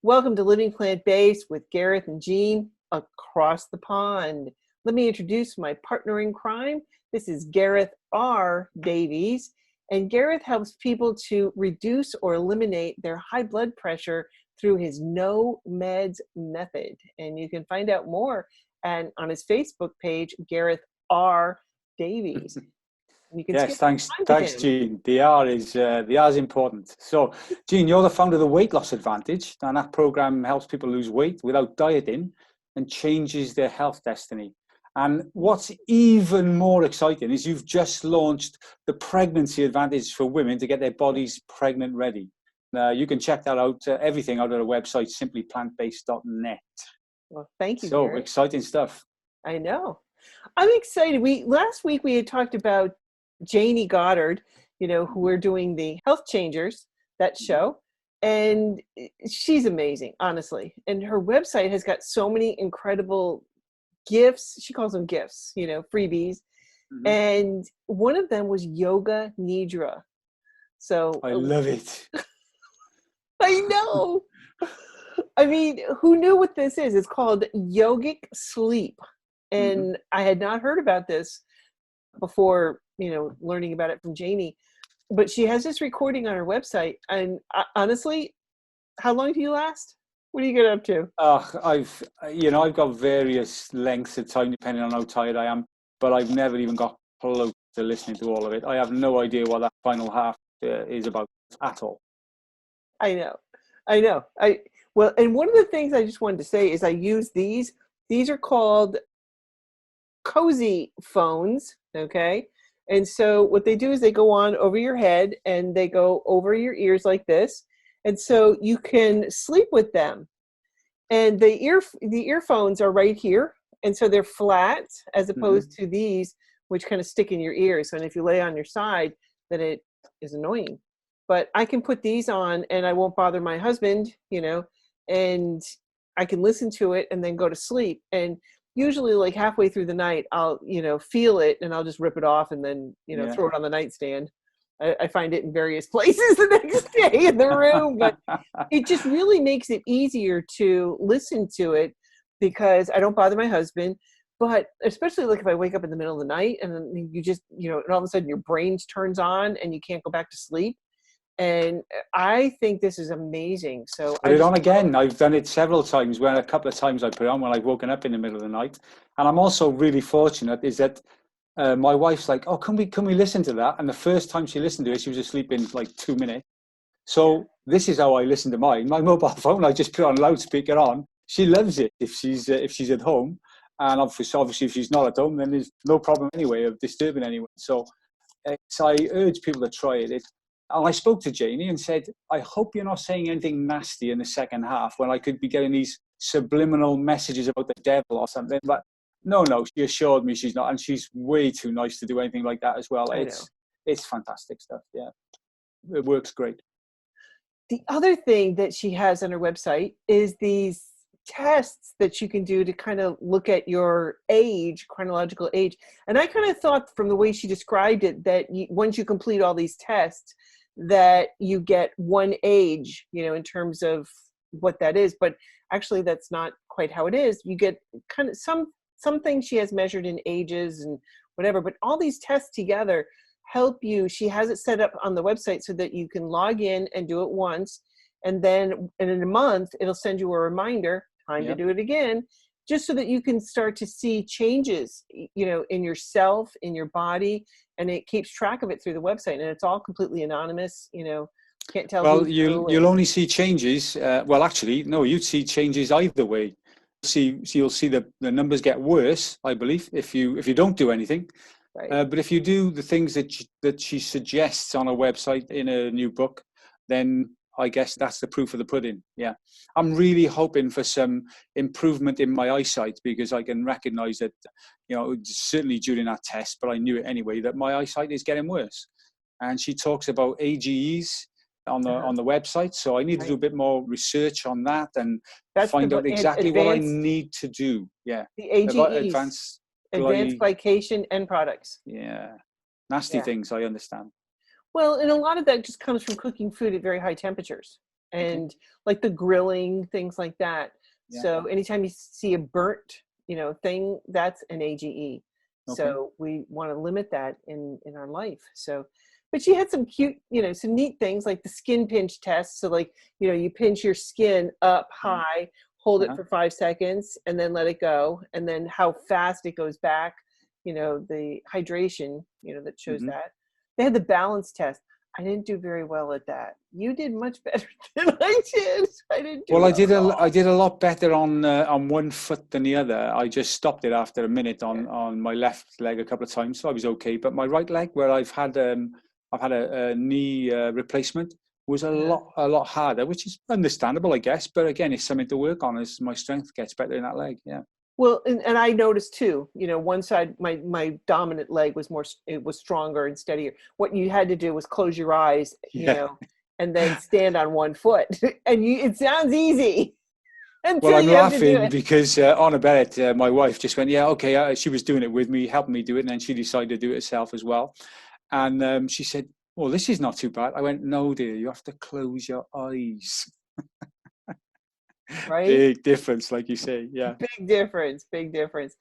Welcome to Living Plant Based with Gareth and Jean across the pond. Let me introduce my partner in crime. This is Gareth R. Davies, and Gareth helps people to reduce or eliminate their high blood pressure through his no meds method. And you can find out more on his Facebook page, Gareth R. Davies. You can Yes, thanks, Jean. The R is important. So, Jean, you're the founder of the Weight Loss Advantage, and that program helps people lose weight without dieting and changes their health destiny. And what's even more exciting is you've just launched the Pregnancy Advantage for women to get their bodies pregnant ready. You can check that out, everything out at our website, simplyplantbased.net. Well, thank you, So, Gareth. exciting stuff. I know. I'm excited. Last week we had talked about Janie Goddard, who we're doing the Health Changers, that show. And she's amazing, honestly. And her website has got so many incredible gifts. She calls them gifts, freebies. Mm-hmm. And one of them was Yoga Nidra. So I love it. I know. I mean, who knew what this is? It's called Yogic Sleep. And I had not heard about this before, learning about it from Janie. But she has this recording on her website. And honestly, how long do you last? What do you get up to? I've got various lengths of time depending on how tired I am, but I've never even got close to listening to all of it. I have no idea what that final half is about at all. I know. Well, and one of the things I just wanted to say is I use these. These are called cozy phones, okay? And so what they do is they go on over your head and they go over your ears like this. And so you can sleep with them. And the earphones are right here. And so they're flat as opposed to these, which kind of stick in your ears. And if you lay on your side, then it is annoying. But I can put these on and I won't bother my husband, and I can listen to it and then go to sleep. And usually like halfway through the night, I'll, feel it and I'll just rip it off and then, throw it on the nightstand. I find it in various places the next day in the room, but it just really makes it easier to listen to it because I don't bother my husband. But especially like if I wake up in the middle of the night and then you just, and all of a sudden your brain turns on and you can't go back to sleep. And I think this is amazing. So put it on again. I've done it several times. A couple of times I put it on when I've woken up in the middle of the night. And I'm also really fortunate is that my wife's like, oh, can we listen to that? And the first time she listened to it, she was asleep in like 2 minutes. So this is how I listen to mine. My mobile phone, I just put on loudspeaker on. She loves it if she's at home. And obviously if she's not at home, then there's no problem anyway of disturbing anyone. So I urge people to try it. And I spoke to Janie and said, I hope you're not saying anything nasty in the second half when I could be getting these subliminal messages about the devil or something. But no, she assured me she's not. And she's way too nice to do anything like that as well. It's fantastic stuff. Yeah, it works great. The other thing that she has on her website is these tests that you can do to kind of look at your age, chronological age. And I kind of thought from the way she described it that once you complete all these tests, that you get one age, in terms of what that is. But actually, that's not quite how it is. You get kind of some things she has measured in ages and whatever, but all these tests together help you. She has it set up on the website so that you can log in and do it once. And then in a month, it'll send you a reminder, time to do it again, just so that you can start to see changes, in yourself, in your body, and it keeps track of it through the website. And it's all completely anonymous, can't tell. Well, you'll only see changes. Well, actually, no, you'd see changes either way. You'll see the numbers get worse, I believe, if you don't do anything. Right. But if you do the things that she suggests on her website in a new book, then I guess that's the proof of the pudding. Yeah. I'm really hoping for some improvement in my eyesight because I can recognize that, certainly during that test, but I knew it anyway, that my eyesight is getting worse. And she talks about AGEs on the website. So I need to do a bit more research on that and find out exactly what I need to do. Yeah. The AGEs. Advanced glycation end products. Yeah. Nasty things, I understand. Well, and a lot of that just comes from cooking food at very high temperatures. Okay. and like the grilling, things like that. Yeah. So anytime you see a burnt, thing, that's an AGE. Okay. So we want to limit that in our life. So, but she had some cute, some neat things like the skin pinch test. So like, you pinch your skin up Mm. high, hold it Uh-huh. for 5 seconds, and then let it go, and then how fast it goes back. The hydration, that shows Hmm. that. They had the balance test. I didn't do very well at that. You did much better than I did. I didn't do Well, well at I all. did a lot better on one foot than the other. I just stopped it after a minute Yeah. on my left leg a couple of times, so I was okay. But my right leg, where I've had a knee replacement, was Uh-huh. a lot harder, which is understandable, I guess. But again, it's something to work on as my strength gets better in that leg. Yeah. Well, and I noticed too, one side, my dominant leg was it was stronger and steadier. What you had to do was close your eyes, Yeah. and then stand on one foot. And it sounds easy Well, until I'm you have to do laughing it. because on about it, my wife just went, "Yeah, okay." She was doing it with me, helping me do it, and then she decided to do it herself as well. And she said, "Well, this is not too bad." I went, "No, dear, you have to close your eyes." Right? Big difference, like you say. Yeah. Big difference, big difference.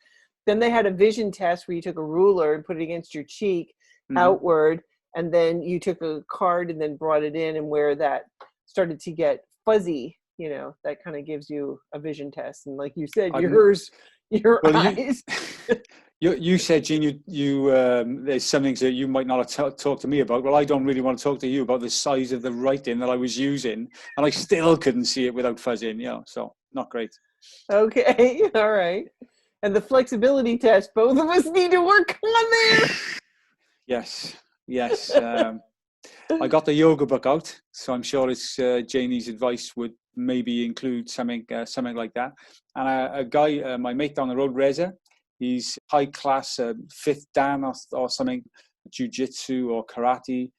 Then they had a vision test where you took a ruler and put it against your cheek Hmm. outward, and then you took a card and then brought it in, and where that started to get fuzzy, that kind of gives you a vision test. And like you said, I've n- your well, eyes. you said, Gene, there's some things that you might not have talked to me about. Well, I don't really want to talk to you about the size of the writing that I was using, and I still couldn't see it without fuzzing. So not great. Okay, all right. And the flexibility test, both of us need to work on Yes, yes. I there. got the yoga book out, so I'm sure it's Janie's advice would maybe include something like that. And a guy, my mate down the road, Reza, he's high class, fifth dan or something, jiu-jitsu or karate,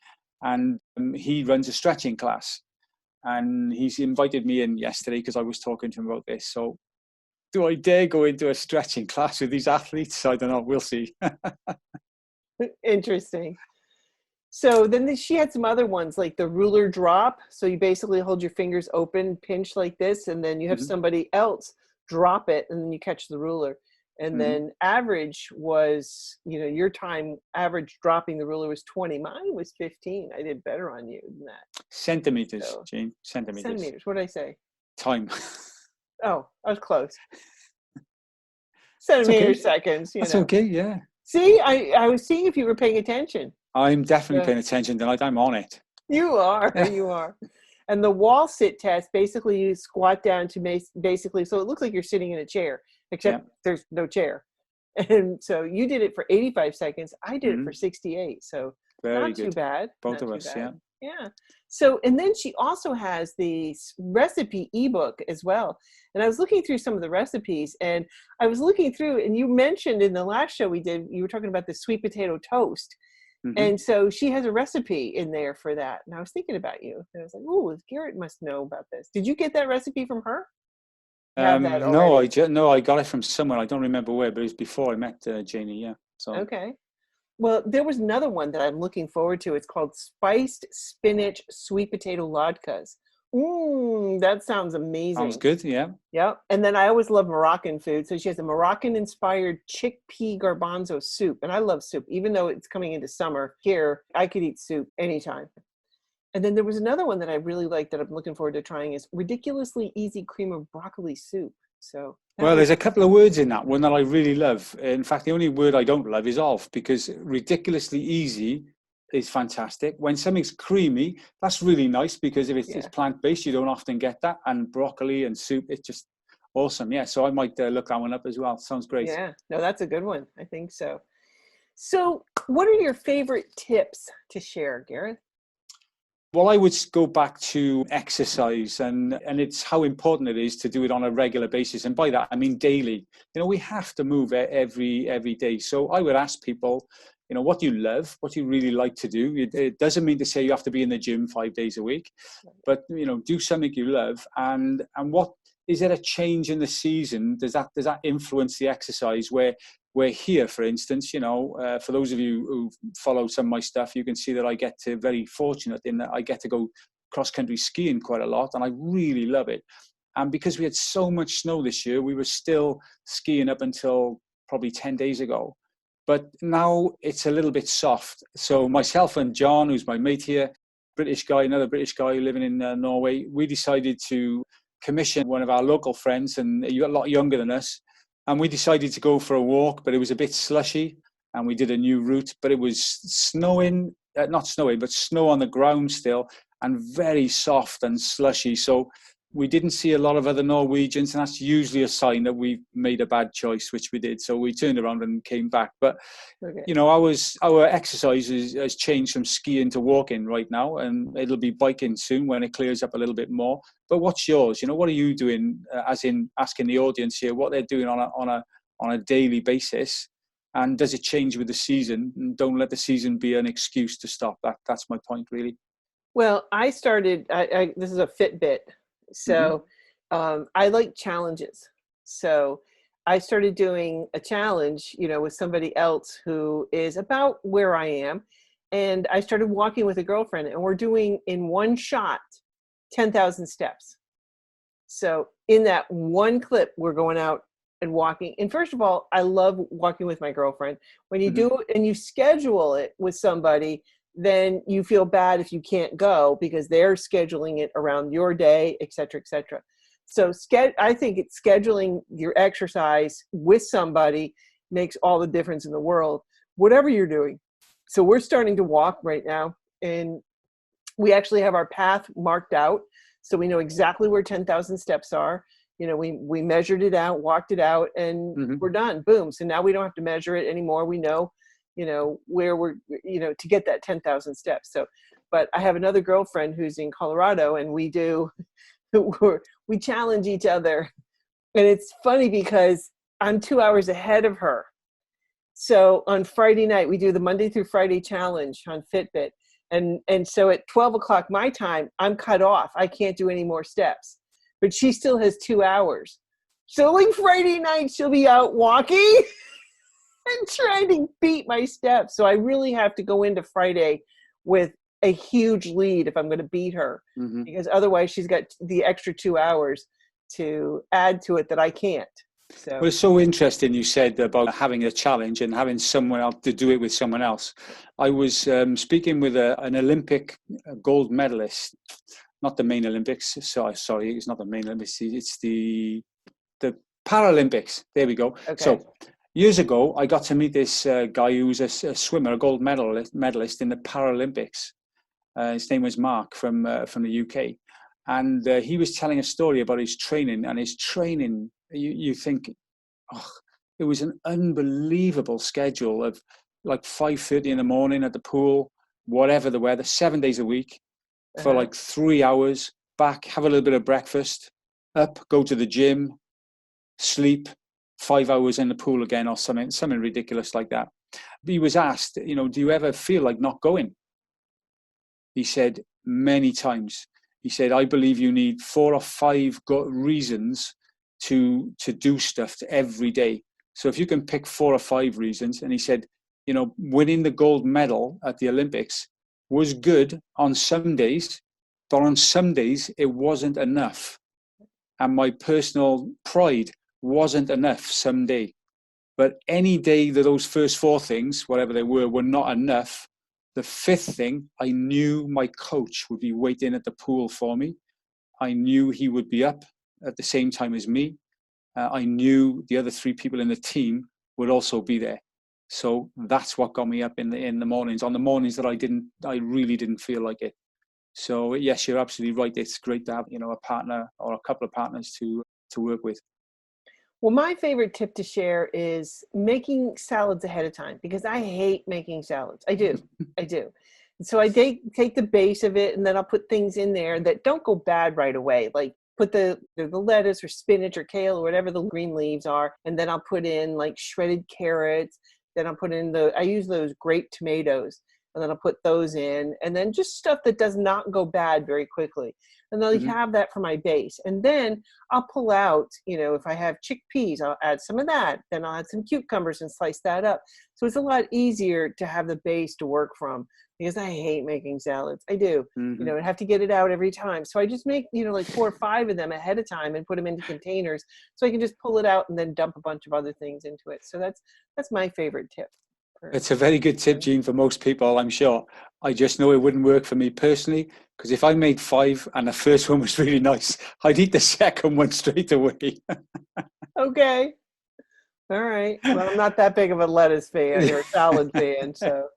and he runs a stretching class. And he's invited me in yesterday because I was talking to him about this. So, do I dare go into a stretching class with these athletes? I don't know. We'll see. Interesting. So then she had some other ones like the ruler drop. So you basically hold your fingers open, pinch like this, and then you have Hmm. somebody else drop it, and then you catch the ruler. And Hmm. then average was, your time average dropping the ruler was 20. Mine was 15. I did better on you than that. Centimeters, So Jane. Centimeters. centimeters. What did I say? Time. Oh, I was close. That's okay. Centimeters, seconds. That's okay. Yeah. See, I was seeing if you were paying attention. I'm definitely So paying attention tonight. I'm on it. you are, you are. And the wall sit test, basically you squat down to basically, so it looks like you're sitting in a chair, Yeah. except there's no chair. And so you did it for 85 seconds. I did it for Hmm. 68. So Very not too good. bad. Both Not of too us. Yeah. bad. Yeah. So, and then she also has the recipe ebook as well. And I was looking through some of the recipes, and I was looking through, and you mentioned in the last show we did, you were talking about the sweet potato toast. Hmm. And so she has a recipe in there for that. And I was thinking about you. And I was like, oh, Garrett must know about this. Did you get that recipe from her? You have that No, already. no, I got it from somewhere. I don't remember where, but it was before I met Janie. Yeah. So Okay. Well, there was another one that I'm looking forward to. It's called spiced spinach sweet potato latkes. That sounds sounds amazing. good. Yeah. Yep. And then I always love Moroccan food. So she has a Moroccan inspired chickpea garbanzo soup. And I love soup. Even though it's coming into summer here, I could eat soup anytime. And then there was another one that I really like that I'm looking forward to trying is ridiculously easy cream of broccoli soup. So that Well, there's looks a couple of words in that one that I really love. In fact, the only word I don't love is of, because ridiculously easy is fantastic. When something's creamy, that's really nice, because if it's yeah. plant-based, you don't often get that. And broccoli and soup, it's just awesome. Yeah, so I might look that one up as well. Sounds great. Yeah. No, that's a good one. I think so. So what are your favorite tips to share, Gareth? Well, I would go back to exercise, and it's how important it is to do it on a regular basis. And by that, I mean daily. We have to move every day. So I would ask people, what do you love? What do you really like to do? It doesn't mean to say you have to be in the gym 5 days a week, but do something you love. And what is there a change in the season? Does that influence the exercise? Where here, for instance, for those of you who follow some of my stuff, you can see that I get to very fortunate in that I get to go cross-country skiing quite a lot, and I really love it. And because we had so much snow this year, we were still skiing up until probably 10 days ago. But now it's a little bit soft. So myself and John, who's my mate here, another British guy living in Norway, we decided to commission one of our local friends, and a lot younger than us. And we decided to go for a walk, but it was a bit slushy. And we did a new route, but it was snowing, not snowing, but snow on the ground still, and very soft and slushy. So we didn't see a lot of other Norwegians, and that's usually a sign that we made a bad choice, which we did. So we turned around and came back. But, you know, our exercise has changed from skiing to walking right now, and it'll be biking soon when it clears up a little bit more. But what's yours? You know, what are you doing, as in asking the audience here what they're doing on a daily basis? And does it change with the season? And don't let the season be an excuse to stop. That's my point, really. Well, I started, this is a Fitbit. So I like challenges. So I started doing a challenge, you know, with somebody else who is about where I am. And I started walking with a girlfriend, and we're doing in one shot 10,000 steps. So in that one clip, we're going out and walking. And first of all, I love walking with my girlfriend. When you do it and you schedule it with somebody, then you feel bad if you can't go because they're scheduling it around your day, et cetera, et cetera. So I think it's scheduling your exercise with somebody makes all the difference in the world, whatever you're doing. So we're starting to walk right now, and we actually have our path marked out. So we know exactly where 10,000 steps are. You know, we measured it out, walked it out, and we're done. Boom. So now we don't have to measure it anymore. We know, you know, where we're, you know, to get that 10,000 steps. So, but I have another girlfriend who's in Colorado, and we challenge each other. And it's funny because I'm 2 hours ahead of her. So on Friday night, we do the Monday through Friday challenge on Fitbit. And so at 12 o'clock my time, I'm cut off. I can't do any more steps, but she still has 2 hours. So like Friday night, she'll be out walking and trying to beat my steps. So I really have to go into Friday with a huge lead if I'm going to beat her, because otherwise she's got the extra 2 hours to add to it that I can't. So. Well, it's so interesting you said about having a challenge and having someone else to do it with someone else. I was speaking with an Olympic gold medalist, not the main Olympics. Sorry, it's not the main Olympics. It's the Paralympics. There we go. Okay. So years ago, I got to meet this guy who was a swimmer, a gold medalist in the Paralympics. His name was Mark from the UK. And he was telling a story about his training. And his training, you think, oh, it was an unbelievable schedule of like 5:30 in the morning at the pool, whatever the weather, 7 days a week for like 3 hours, back, have a little bit of breakfast, up, go to the gym, sleep, 5 hours in the pool again, or something ridiculous like that. He was asked, you know, do you ever feel like not going? He said many times. He said, I believe you need 4 or 5 reasons to do stuff every day. So if you can pick 4 or 5 reasons, and he said, you know, winning the gold medal at the Olympics was good on some days, but on some days it wasn't enough. And my personal pride wasn't enough some day. But any day that those first 4 things, whatever they were not enough, the 5th thing, I knew my coach would be waiting at the pool for me. I knew he would be up at the same time as me. I knew the other 3 people in the team would also be there. So that's what got me up in the mornings, on the mornings that I really didn't feel like it. So yes, you're absolutely right. It's great to have, you know, a partner or a couple of partners to work with. Well, my favorite tip to share is making salads ahead of time, because I hate making salads. I do. So I take the base of it, and then I'll put things in there that don't go bad right away. Like put the lettuce or spinach or kale or whatever the green leaves are. And then I'll put in like shredded carrots. Then I'll put in I use those grape tomatoes. and then I'll put those in, and then just stuff that does not go bad very quickly. And then Mhm. I have that for my base. And then I'll pull out, if I have chickpeas, I'll add some of that. Then I'll add some cucumbers and slice that up. So it's a lot easier to have the base to work from, because I hate making salads. I do. Mhm. I have to get it out every time. So I just make, like 4 or 5 of them ahead of time and put them into containers so I can just pull it out and then dump a bunch of other things into it. So that's my favorite tip. It's a very good tip, Jean, for most people, I'm sure. I just know it wouldn't work for me personally, because if I made 5 and the first one was really nice, I'd eat the second one straight away. Okay. All right. Well, I'm not that big of a lettuce fan or a salad fan, so.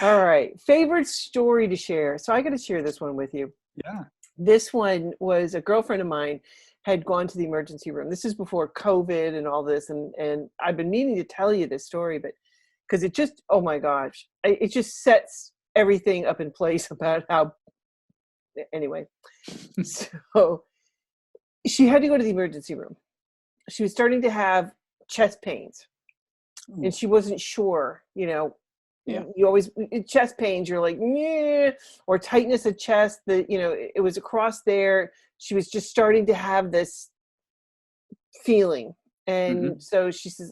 All right. Favorite story to share. So I got to share this one with you. Yeah. This one was a girlfriend of mine had gone to the emergency room. This is before COVID and all this. And I've been meaning to tell you this story, but because it just, oh my gosh, it just sets everything up in place about how, anyway. So she had to go to the emergency room. She was starting to have chest pains and she wasn't sure, Yeah. you always, chest pains, you're like, meh, or tightness of chest that, it was across there. She was just starting to have this feeling. Hmm. And so she says,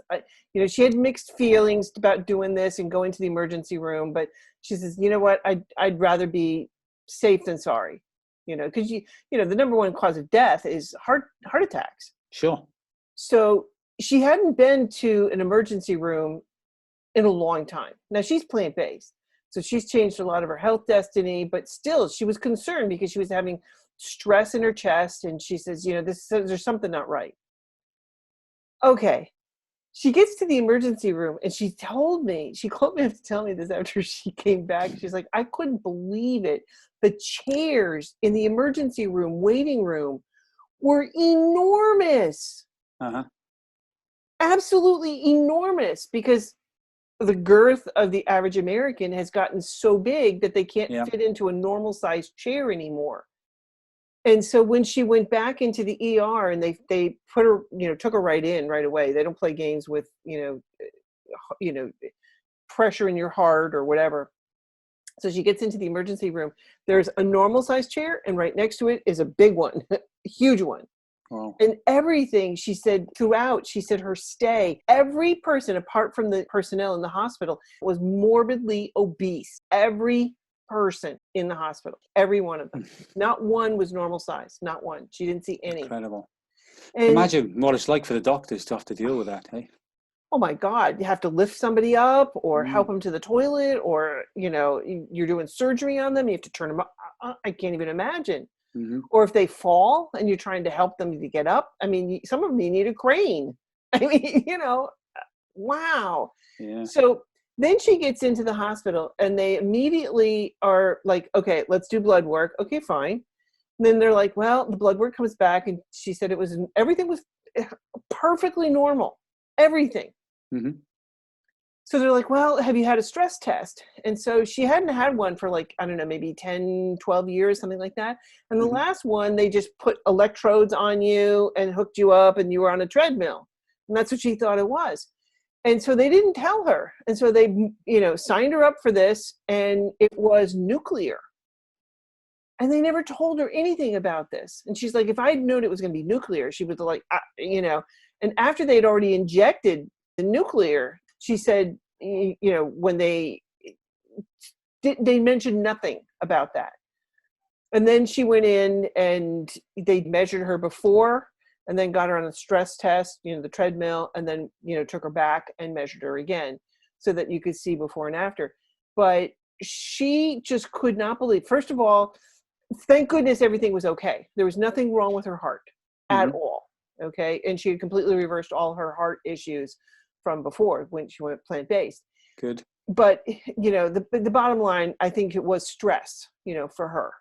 she had mixed feelings about doing this and going to the emergency room, but she says, you know what, I'd rather be safe than sorry, because the number one cause of death is heart attacks. Sure. So she hadn't been to an emergency room in a long time. Now she's plant-based, so she's changed a lot of her health destiny, but still she was concerned because she was having stress in her chest. And she says, there's something not right. Okay. She gets to the emergency room and she called me up to tell me this after she came back. She's like, I couldn't believe it. The chairs in the emergency room, waiting room, were enormous. Uh-huh. Absolutely enormous, because the girth of the average American has gotten so big that they can't Yeah. fit into a normal sized chair anymore. And so when she went back into the ER and they put her, took her right in right away. They don't play games with, pressure in your heart or whatever. So she gets into the emergency room. There's a normal sized chair, and right next to it is a big one, a huge one. Wow. And everything, she said, throughout, she said her stay, every person apart from the personnel in the hospital was morbidly obese. Every person in the hospital, every one of them. Not one was normal size, not one. She didn't see any. Incredible. And Imagine what it's like for the doctors to have to deal with that, hey? oh my God, you have to lift somebody up or help Mm. them to the toilet, or, you're doing surgery on them. You have to turn them up. I can't even imagine. Mm-hmm. Or if they fall and you're trying to help them to get up. I mean, some of them, you need a crane. I mean, wow. Yeah. So then she gets into the hospital and they immediately are like, okay, let's do blood work. Okay, fine. And then they're like, well, the blood work comes back. And she said everything was perfectly normal. Everything. Mm-hmm. So they're like, well, have you had a stress test? And so she hadn't had one for like, I don't know, maybe 10, 12 years, something like that. And the Mm-hmm. last one, they just put electrodes on you and hooked you up and you were on a treadmill. And that's what she thought it was. And so they didn't tell her. And so they, signed her up for this, and it was nuclear. And they never told her anything about this. And she's like, if I'd known it was going to be nuclear, she was like, and after they'd already injected the nuclear, she said, when they mentioned nothing about that. And then she went in and they measured her before and then got her on a stress test, the treadmill, and then, took her back and measured her again so that you could see before and after. But she just could not believe, first of all, thank goodness everything was okay. There was nothing wrong with her heart at Mm-hmm. all. Okay. And she had completely reversed all her heart issues from before when she went plant-based. Good. But, the bottom line, I think it was stress, for her.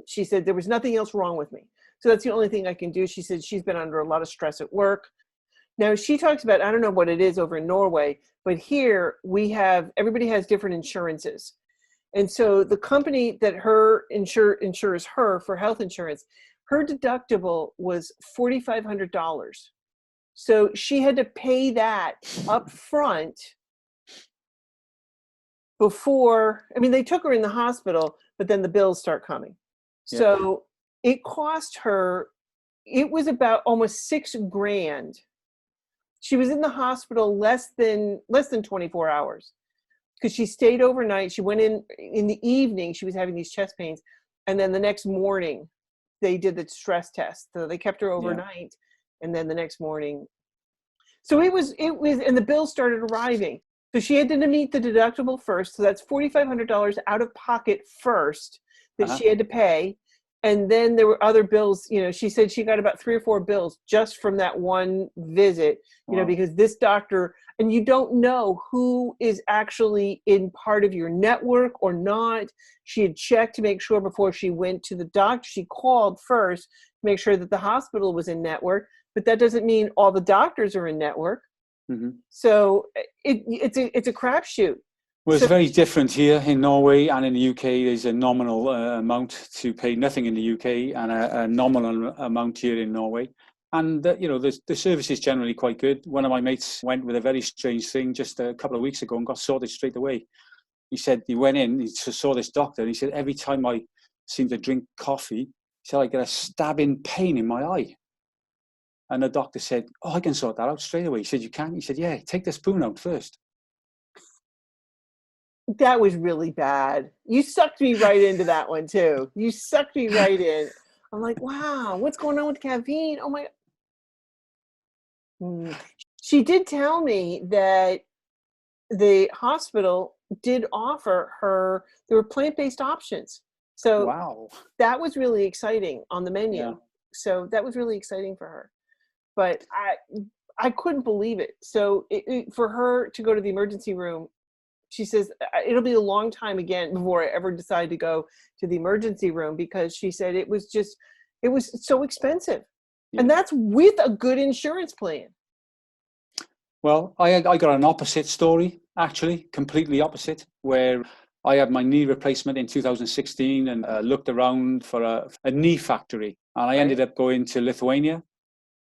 She said, there was nothing else wrong with me. So that's the only thing I can do. She said she's been under a lot of stress at work. Now she talks about, I don't know what it is over in Norway, but here everybody has different insurances. And so the company that insures her for health insurance, her deductible was $4,500. So she had to pay that up front before, I mean, they took her in the hospital, but then the bills start coming. Yeah. So it cost her, it was about almost $6,000. She was in the hospital less than 24 hours because she stayed overnight. She went in the evening. She was having these chest pains. And then the next morning they did the stress test. So they kept her overnight. And then the next morning. So it was, and the bills started arriving. So she had to meet the deductible first. So that's $4,500 out of pocket first that she had to pay. And then there were other bills. You know, she said she got about 3 or 4 bills just from that one visit, you know, because this doctor, and you don't know who is actually in part of your network or not. She had checked to make sure before she went to the doctor. She called first to make sure that the hospital was in network, but that doesn't mean all the doctors are in network. So it's a crapshoot. Well, it's very different here in Norway and in the UK. There's a nominal amount to pay, nothing in the UK, and a nominal amount here in Norway. And, you know, the service is generally quite good. One of my mates went with a very strange thing just a couple of weeks ago and got sorted straight away. He said he went in, he saw this doctor, and he said, every time I seem to drink coffee, he said, I get a stabbing pain in my eye. And the doctor said, oh, I can sort that out straight away. He said, you can? He said, yeah, take the spoon out first. That was really bad. You sucked me right into that one too. You sucked me right in. I'm like, wow, what's going on with caffeine? Oh my. She did tell me that the hospital did offer her, there were plant-based options. So that was really exciting on the menu. Yeah. So that was really exciting for her. But I couldn't believe it. So for her to go to the emergency room, she says it'll be a long time again before I ever decide to go to the emergency room, because she said it was so expensive. Yeah. And that's with a good insurance plan. Well, I got an opposite story, actually, completely opposite, where I had my knee replacement in 2016 and looked around for a knee factory. And I ended up going to Lithuania.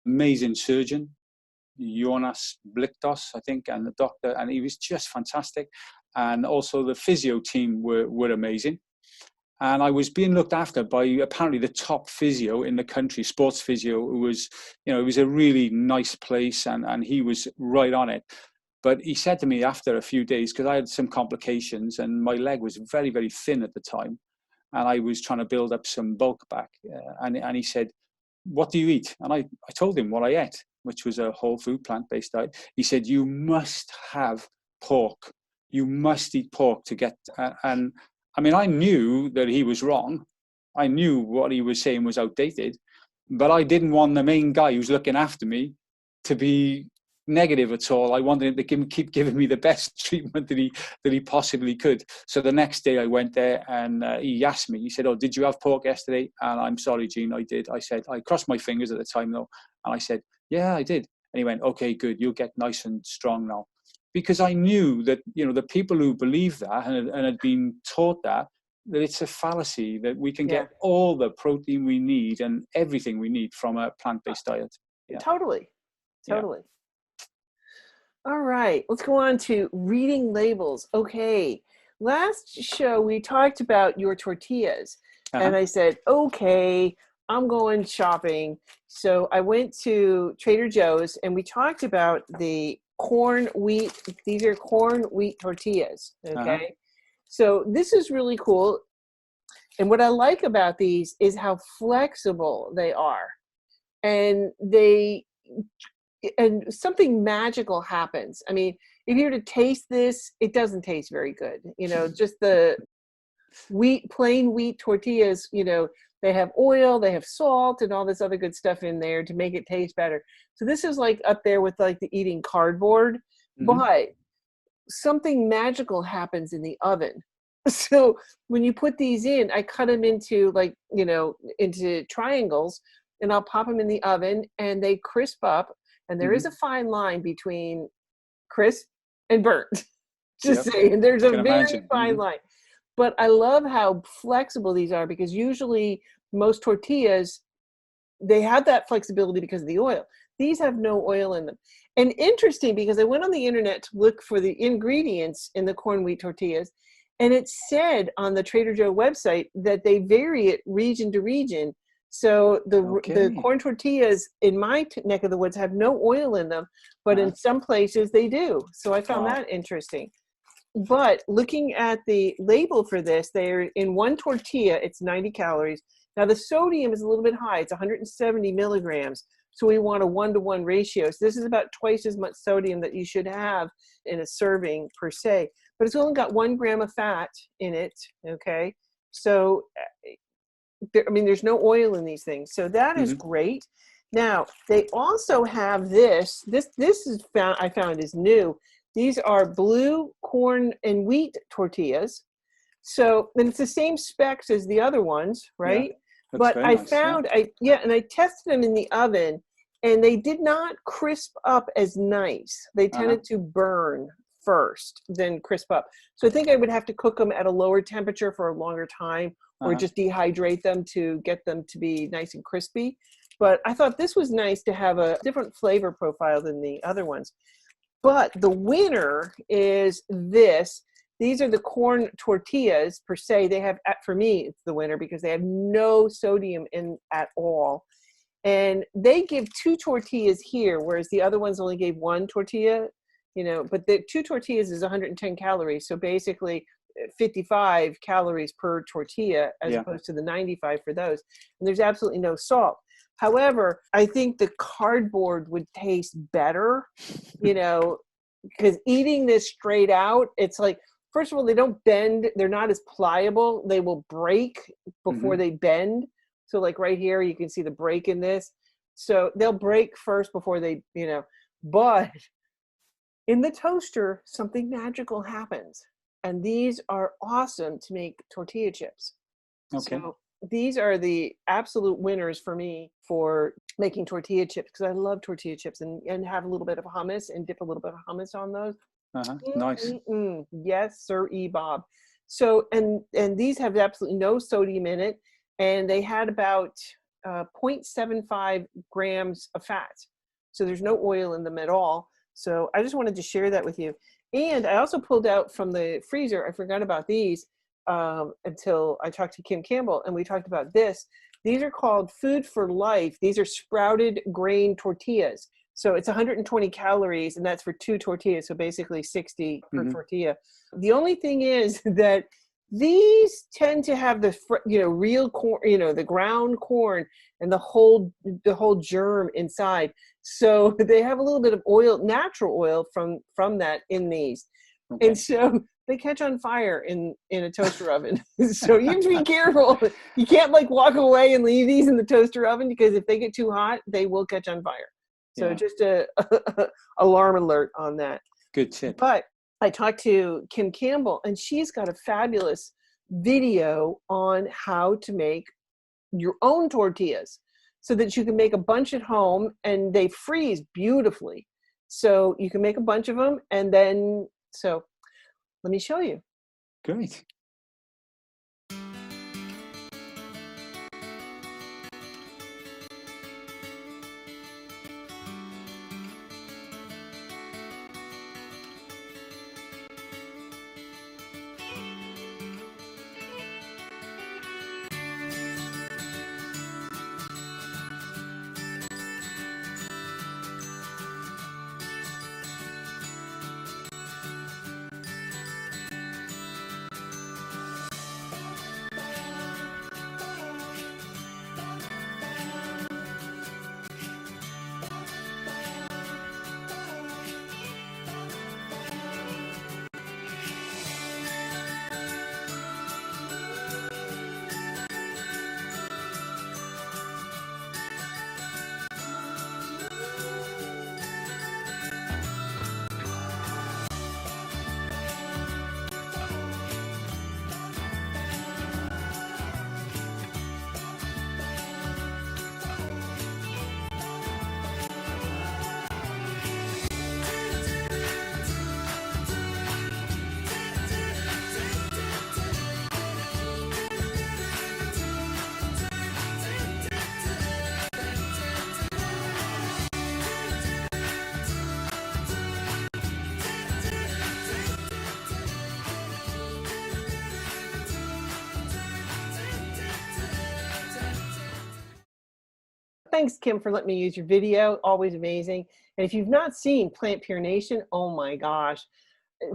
Amazing surgeon, Jonas Bliktos, I think, and the doctor, and he was just fantastic. And also the physio team were amazing. And I was being looked after by apparently the top physio in the country, sports physio, who was, you know, it was a really nice place, and he was right on it. But he said to me after a few days, because I had some complications and my leg was very, very thin at the time, and I was trying to build up some bulk back. And he said, what do you eat? And I told him what I ate, which was a whole food plant-based diet. He said, you must have pork. You must eat pork to get, and I mean, I knew that he was wrong. I knew what he was saying was outdated, but I didn't want the main guy who's looking after me to be negative at all. I wanted him to keep giving me the best treatment that he possibly could. So the next day I went there, and he asked me, he said, oh, did you have pork yesterday? And I'm sorry, Gene, I did. I said, I crossed my fingers at the time though. And I said, yeah, I did. And he went, okay, good. You'll get nice and strong now. Because I knew that, you know, the people who believe that and had been taught that it's a fallacy, that we can get all the protein we need and everything we need from a plant-based diet. Yeah. Totally. Yeah. All right, let's go on to reading labels. Okay, last show we talked about your tortillas, and I said, okay, I'm going shopping. So I went to Trader Joe's, and we talked about the corn wheat. These are corn wheat tortillas. Okay, so this is really cool. And what I like about these is how flexible they are, and and something magical happens. I mean, if you were to taste this, it doesn't taste very good. You know, just the plain wheat tortillas, you know, they have oil, they have salt, and all this other good stuff in there to make it taste better. So this is like up there with like the eating cardboard, but something magical happens in the oven. So when you put these in, I cut them into like, you know, into triangles, and I'll pop them in the oven, and they crisp up. And there is a fine line between crisp and burnt. Just saying, there's a very fine line. But I love how flexible these are, because usually most tortillas, they have that flexibility because of the oil. These have no oil in them. And interesting, because I went on the internet to look for the ingredients in the corn wheat tortillas, and it said on the Trader Joe website that they vary it region to region. So the Okay. corn tortillas in my neck of the woods have no oil in them, but in some places they do. So I found that interesting. But looking at the label for this, they're in one tortilla, it's 90 calories. Now the sodium is a little bit high, it's 170 milligrams. So we want a 1-to-1 ratio. So this is about twice as much sodium that you should have in a serving per se. But it's only got 1 gram of fat in it, okay? So, I mean, there's no oil in these things. So that is great. Now, they also have this. This is I found is new. These are blue corn and wheat tortillas. So, and it's the same specs as the other ones, right? Yeah, but I nice, found, and I tested them in the oven, and they did not crisp up as nice. They tended to burn first, then crisp up. So I think I would have to cook them at a lower temperature for a longer time, or just dehydrate them to get them to be nice and crispy. But I thought this was nice to have a different flavor profile than the other ones. But the winner is this. These are the corn tortillas per se. They have, for me, it's the winner because they have no sodium in at all. And they give 2 tortillas here, whereas the other ones only gave 1 tortilla, but the 2 tortillas is 110 calories. So basically 55 calories per tortilla as opposed to the 95 for those. And there's absolutely no salt. However, I think the cardboard would taste better, because eating this straight out, it's like, first of all, they don't bend. They're not as pliable. They will break before they bend. So like right here, you can see the break in this. So they'll break first before they, but in the toaster, something magical happens. And these are awesome to make tortilla chips. Okay. So these are the absolute winners for me for making tortilla chips, because I love tortilla chips and have a little bit of hummus and dip a little bit of hummus on those. Nice. Yes, sir, Bob. So, and these have absolutely no sodium in it, and they had about 0.75 grams of fat. So there's no oil in them at all. So I just wanted to share that with you. And I also pulled out from the freezer, I forgot about these until I talked to Kim Campbell, and we talked about this. These are called Food for Life. These are sprouted grain tortillas. So it's 120 calories, and that's for 2 tortillas. So basically 60 per tortilla. The only thing is that these tend to have the real corn, the ground corn and the whole germ inside. So they have a little bit of oil, natural oil from that in these. Okay. And so they catch on fire in a toaster oven. So you have to be careful. You can't walk away and leave these in the toaster oven, because if they get too hot, they will catch on fire. So just a alarm alert on that. Good tip. But I talked to Kim Campbell, and she's got a fabulous video on how to make your own tortillas so that you can make a bunch at home, and they freeze beautifully. So you can make a bunch of them, and then, so let me show you. Great. thanks, Kim, for letting me use your video. Always amazing. And if you've not seen Plant Pure Nation, oh my gosh.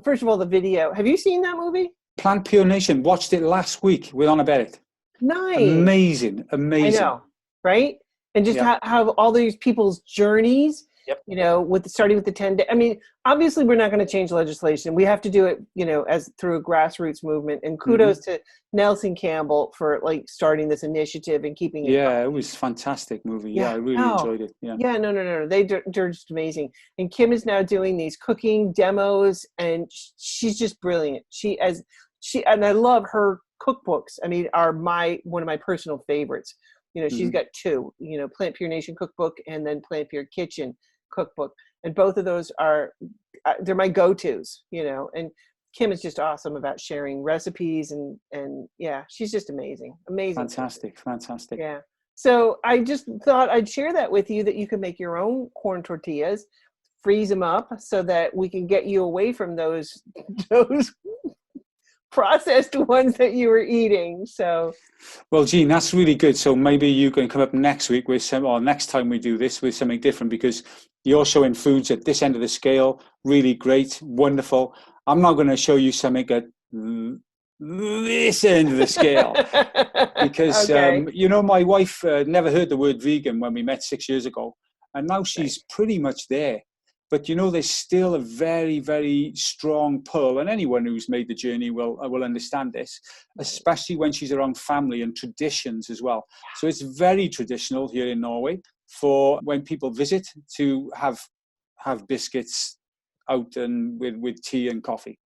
First of all, the video. Have you seen that movie? Plant Pure Nation, watched it last week with Anna Bennett. Nice. Amazing, amazing. I know, right? And just how all these people's journeys, Yep. you know, starting with the 10 day. I mean, obviously we're not going to change legislation. We have to do it, you know, as through a grassroots movement. And kudos to Nelson Campbell for like starting this initiative and keeping it. Yeah, it was a fantastic movie. Yeah, I really enjoyed it. Yeah. Yeah, no. They're just amazing. And Kim is now doing these cooking demos, and she's just brilliant. And I love her cookbooks. I mean, are one of my personal favorites. You know, she's got two, you know, Plant Pure Nation cookbook and then Plant Pure Kitchen cookbook. And both of those they're my go-tos, you know, and Kim is just awesome about sharing recipes and yeah, she's just amazing. Fantastic. Yeah. So I just thought I'd share that with you, that you can make your own corn tortillas, freeze them up so that we can get you away from those processed ones that you were eating. So, well, Jean, that's really good. So maybe you can come up next week or next time we do this with something different, because you're showing foods at this end of the scale. Really great, wonderful. I'm not going to show you something at this end of the scale because you know, my wife never heard the word vegan when we met 6 years ago, and now she's pretty much there. But, you know, there's still a very, very strong pull, and anyone who's made the journey will understand this, especially when she's around family and traditions as well. So it's very traditional here in Norway for when people visit to have biscuits out and with tea and coffee.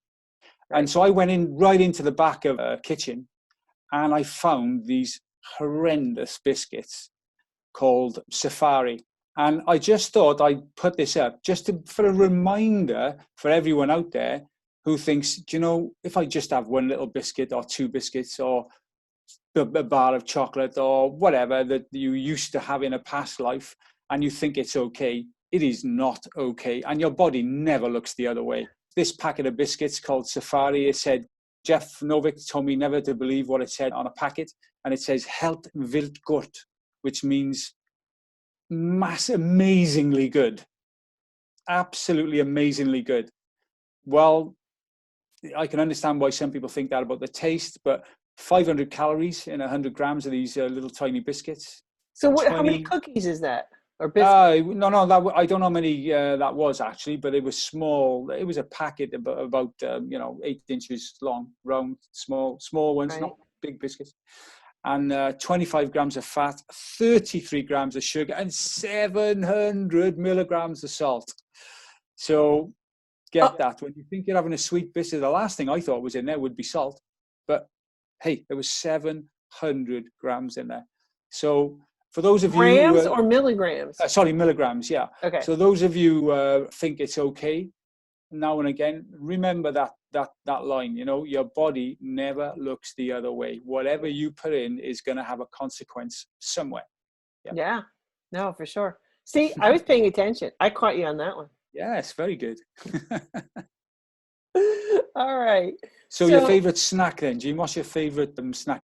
Right. And so I went right into the back of a kitchen, and I found these horrendous biscuits called Safari. And I just thought I'd put this up just for a reminder for everyone out there who thinks, you know, if I just have one little biscuit or two biscuits or a bar of chocolate or whatever that you used to have in a past life, and you think it's okay, it is not okay. And your body never looks the other way. This packet of biscuits called Safari, it said, Jeff Novick told me never to believe what it said on a packet. And it says, Helt vilt godt, which means amazingly good, absolutely amazingly good. Well, I can understand why some people think that about the taste, but 500 calories in 100 grams of these little tiny biscuits. So how many cookies is that, or biscuits? No, I don't know how many that was actually, but it was small. It was a packet about 8 inches long, round, small ones, right. Not big biscuits. And 25 grams of fat, 33 grams of sugar, and 700 milligrams of salt. So get that. When you think you're having a sweet biscuit, the last thing I thought was in there would be salt. But hey, there was 700 grams in there. So for those of you... Grams or milligrams? Sorry, milligrams, yeah. Okay. So those of you who think it's okay, now and again, remember that line, you know, your body never looks the other way. Whatever you put in is going to have a consequence somewhere. Yeah, no, for sure. See, I was paying attention. I caught you on that one. Yes, very good. All right. So your favorite snack then, Jean? What's your favorite snack?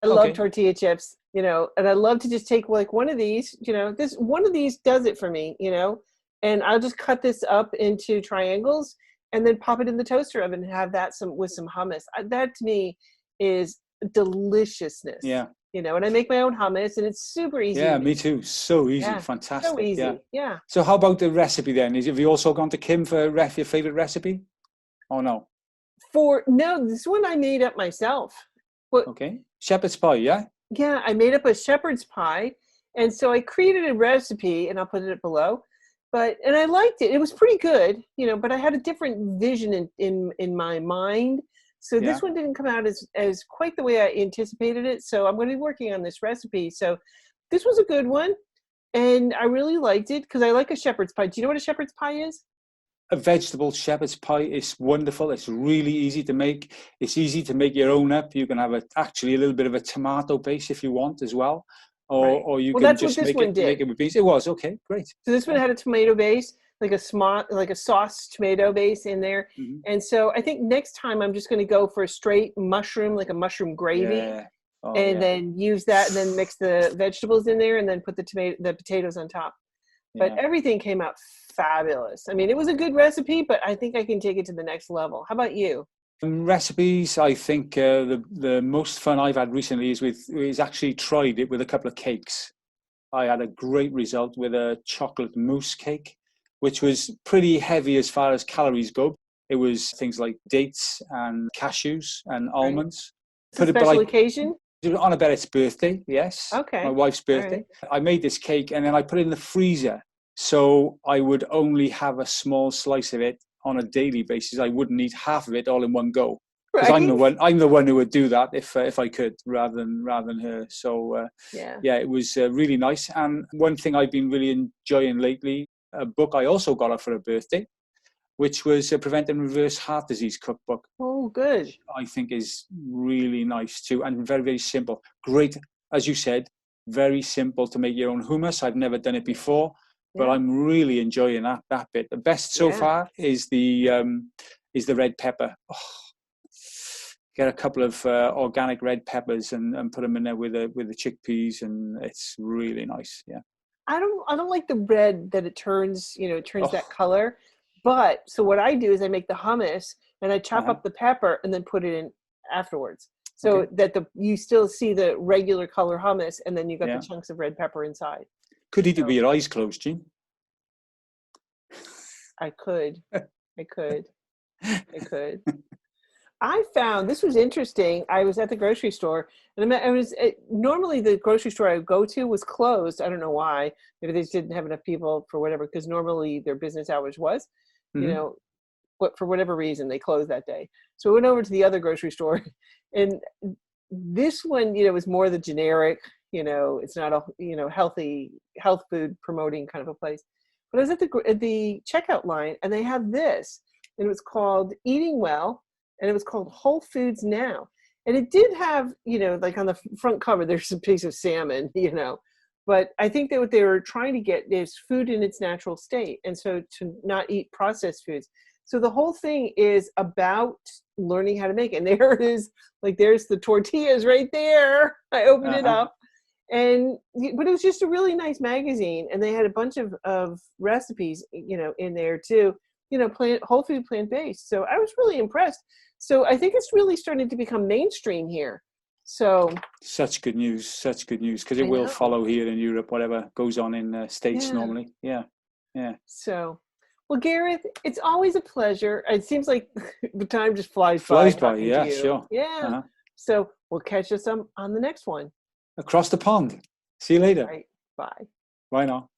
I love tortilla chips, you know, and I love to just take like one of these, you know, one of these does it for me, you know, and I'll just cut this up into triangles and then pop it in the toaster oven and have that with some hummus. That to me is deliciousness. Yeah. You know, and I make my own hummus, and it's super easy. Yeah, me too. So easy. Yeah, fantastic. So easy. Yeah. So how about the recipe then? Have you also gone to Kim for your favorite recipe? Oh, no. No, this one I made up myself. Okay. Shepherd's pie, yeah? Yeah, I made up a shepherd's pie. And so I created a recipe, and I'll put it below. And I liked it. It was pretty good, you know, but I had a different vision in my mind. So this one didn't come out as quite the way I anticipated it. So I'm going to be working on this recipe. So this was a good one. And I really liked it because I like a shepherd's pie. Do you know what a shepherd's pie is? A vegetable shepherd's pie is wonderful. It's really easy to make. It's easy to make your own up. You can have actually a little bit of a tomato base if you want as well. Or you can just make it with beans. It was okay, great. So this one had a tomato base, like a sauce tomato base in there. Mm-hmm. And so I think next time I'm just going to go for a straight mushroom, like a mushroom gravy. Yeah. Oh and yeah, then use that, and then mix the vegetables in there, and then put the potatoes on top. But yeah. everything came out fabulous. I mean, it was a good recipe, but I think I can take it to the next level. How about you? Recipes, I think the most fun I've had recently is actually tried it with a couple of cakes. I had a great result with a chocolate mousse cake, which was pretty heavy as far as calories go. It was things like dates and cashews and Right. almonds. It's a But I special occasion. did it on a Bennett's birthday, yes, my Okay. wife's All birthday. right. I made this cake and then I put it in the freezer. So I would only have a small slice of it on a daily basis. I wouldn't eat half of it all in one go. Because Right. I'm the one who would do that if I could, rather than her. So Yeah. yeah, it was really nice. And one thing I've been really enjoying lately, a book I also got her for her birthday, which was a Prevent and Reverse Heart Disease cookbook. Oh, good. I think is really nice too, and very, very simple. Great, as you said, very simple to make your own hummus. I've never done it before, but Yeah. I'm really enjoying that bit. The best so Yeah. far is the red pepper. Oh, get a couple of organic red peppers and put them in there with the chickpeas, and it's really nice. Yeah. I don't like the red that it turns, it turns that Oh, color. But so what I do is I make the hummus and I chop uh-huh. up the pepper and then put it in afterwards. So Okay. that you still see the regular color hummus, and then you got the Yeah. chunks of red pepper inside. Could eat it with So your eyes closed, Jean. I could. I could. I could. I found this was interesting. I was at the grocery store, and normally the grocery store I would go to was closed. I don't know why. Maybe they just didn't have enough people for whatever. Because normally their business hours was, you Mm-hmm. know, but for whatever reason they closed that day. So I went over to the other grocery store, and this one, was more the generic. It's not a healthy health food promoting kind of a place. But I was at the checkout line, and they had this, and it was called Eating Well, and it was called Whole Foods Now. And it did have, like on the front cover, there's a piece of salmon, but I think that what they were trying to get is food in its natural state. And so to not eat processed foods. So the whole thing is about learning how to make it. And there it is, like there's the tortillas right there. I opened it Uh-huh. up, but it was just a really nice magazine. And they had a bunch of recipes, in there too, whole food, plant-based. So I was really impressed. So I think it's really starting to become mainstream here. So Such good news, because it I will know. follow here in Europe, whatever goes on in the States Yeah. normally. Yeah, yeah. So, well, Gareth, it's always a pleasure. It seems like the time just flies by Flies by, talking to yeah, you. sure. Yeah. Uh-huh. So we'll catch us on the next one. Across the pond. See you All later. right. Bye. Bye now.